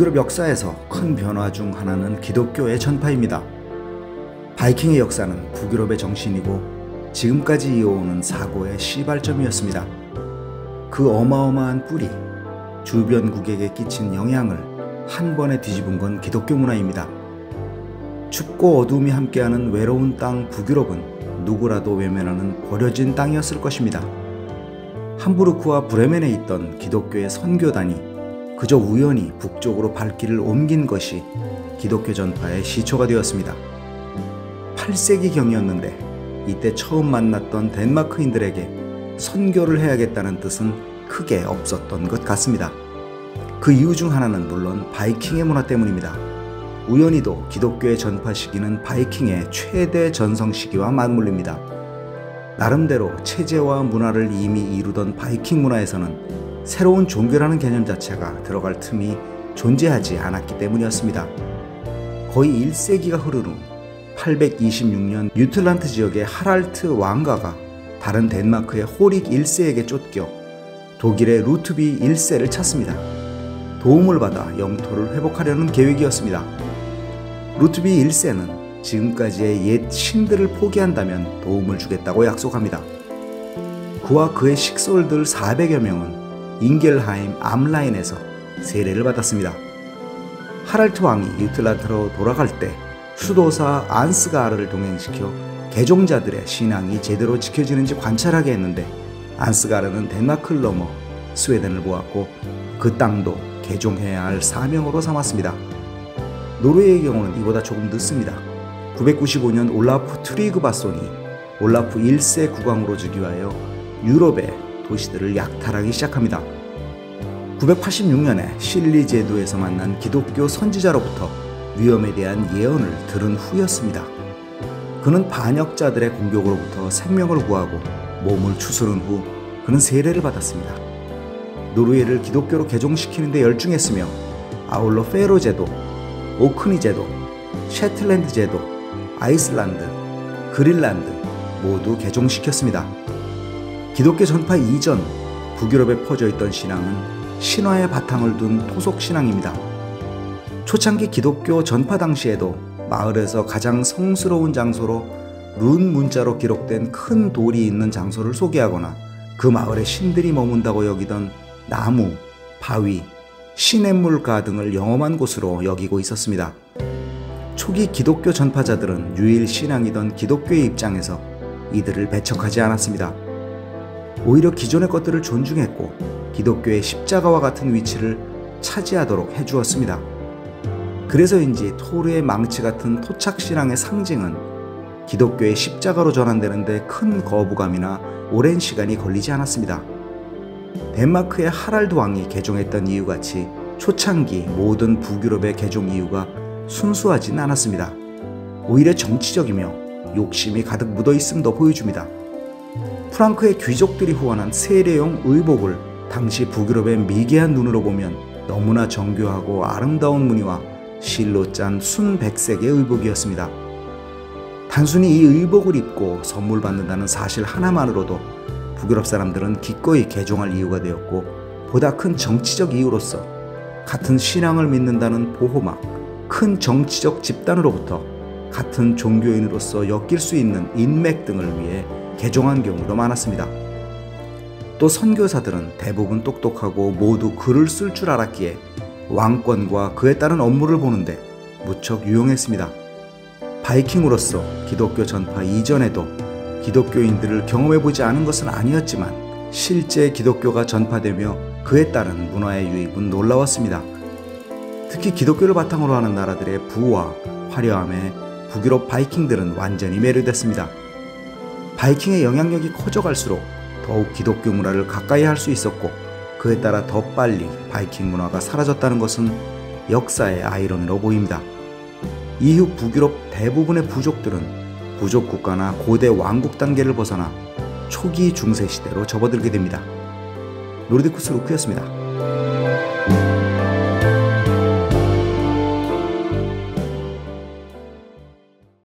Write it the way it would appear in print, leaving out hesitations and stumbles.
북유럽 역사에서 큰 변화 중 하나는 기독교의 전파입니다. 바이킹의 역사는 북유럽의 정신이고 지금까지 이어오는 사고의 시발점이었습니다. 그 어마어마한 뿌리, 주변국에게 끼친 영향을 한 번에 뒤집은 건 기독교 문화입니다. 춥고 어두움이 함께하는 외로운 땅 북유럽은 누구라도 외면하는 버려진 땅이었을 것입니다. 함부르크와 브레멘에 있던 기독교의 선교단이 그저 우연히 북쪽으로 발길을 옮긴 것이 기독교 전파의 시초가 되었습니다. 8세기경이었는데 이때 처음 만났던 덴마크인들에게 선교를 해야겠다는 뜻은 크게 없었던 것 같습니다. 그 이유 중 하나는 물론 바이킹의 문화 때문입니다. 우연히도 기독교의 전파 시기는 바이킹의 최대 전성 시기와 맞물립니다. 나름대로 체제와 문화를 이미 이루던 바이킹 문화에서는 새로운 종교라는 개념 자체가 들어갈 틈이 존재하지 않았기 때문이었습니다. 거의 1세기가 흐른 후 826년 유틀란트 지역의 하랄트 왕가가 다른 덴마크의 호릭 1세에게 쫓겨 독일의 루트비 1세를 찾습니다. 도움을 받아 영토를 회복하려는 계획이었습니다. 루트비 1세는 지금까지의 옛 신들을 포기한다면 도움을 주겠다고 약속합니다. 그와 그의 식솔들 400여 명은 잉겔하임 암라인에서 세례를 받았습니다. 하랄트 왕이 유틀란트로 돌아갈 때 수도사 안스가르를 동행시켜 개종자들의 신앙이 제대로 지켜지는지 관찰하게 했는데 안스가르는 덴마크를 넘어 스웨덴을 보았고 그 땅도 개종해야 할 사명으로 삼았습니다. 노르웨이의 경우는 이보다 조금 늦습니다. 995년 올라프 트리그바손이 올라프 1세 국왕으로 즉위하여 유럽의 도시들을 약탈하기 시작합니다. 986년에 실리 제도에서 만난 기독교 선지자로부터 위험에 대한 예언을 들은 후였습니다. 그는 반역자들의 공격으로부터 생명을 구하고 몸을 추스른 후 그는 세례를 받았습니다. 노르웨이를 기독교로 개종시키는 데 열중했으며 아울러 페로 제도, 오크니 제도, 셰틀랜드 제도, 아이슬란드, 그린란드 모두 개종시켰습니다. 기독교 전파 이전 북유럽에 퍼져있던 신앙은 신화의 바탕을 둔 토속신앙입니다. 초창기 기독교 전파 당시에도 마을에서 가장 성스러운 장소로 룬 문자로 기록된 큰 돌이 있는 장소를 소개하거나 그 마을에 신들이 머문다고 여기던 나무, 바위, 시냇물가 등을 영험한 곳으로 여기고 있었습니다. 초기 기독교 전파자들은 유일 신앙이던 기독교의 입장에서 이들을 배척하지 않았습니다. 오히려 기존의 것들을 존중했고 기독교의 십자가와 같은 위치를 차지하도록 해주었습니다. 그래서인지 토르의 망치 같은 토착신앙의 상징은 기독교의 십자가로 전환되는데 큰 거부감이나 오랜 시간이 걸리지 않았습니다. 덴마크의 하랄드 왕이 개종했던 이유같이 초창기 모든 북유럽의 개종 이유가 순수하진 않았습니다. 오히려 정치적이며 욕심이 가득 묻어있음도 보여줍니다. 프랑크의 귀족들이 후원한 세례용 의복을 당시 북유럽의 미개한 눈으로 보면 너무나 정교하고 아름다운 무늬와 실로 짠 순백색의 의복이었습니다. 단순히 이 의복을 입고 선물 받는다는 사실 하나만으로도 북유럽 사람들은 기꺼이 개종할 이유가 되었고 보다 큰 정치적 이유로서 같은 신앙을 믿는다는 보호막, 큰 정치적 집단으로부터 같은 종교인으로서 엮일 수 있는 인맥 등을 위해 개종한 경우도 많았습니다. 또 선교사들은 대부분 똑똑하고 모두 글을 쓸 줄 알았기에 왕권과 그에 따른 업무를 보는데 무척 유용했습니다. 바이킹으로서 기독교 전파 이전에도 기독교인들을 경험해보지 않은 것은 아니었지만 실제 기독교가 전파되며 그에 따른 문화의 유입은 놀라웠습니다. 특히 기독교를 바탕으로 하는 나라들의 부와 화려함에 북유럽 바이킹들은 완전히 매료됐습니다. 바이킹의 영향력이 커져갈수록 더욱 기독교 문화를 가까이 할 수 있었고 그에 따라 더 빨리 바이킹 문화가 사라졌다는 것은 역사의 아이러니로 보입니다. 이후 북유럽 대부분의 부족들은 부족 국가나 고대 왕국 단계를 벗어나 초기 중세 시대로 접어들게 됩니다. 노르디쿠스 루크였습니다.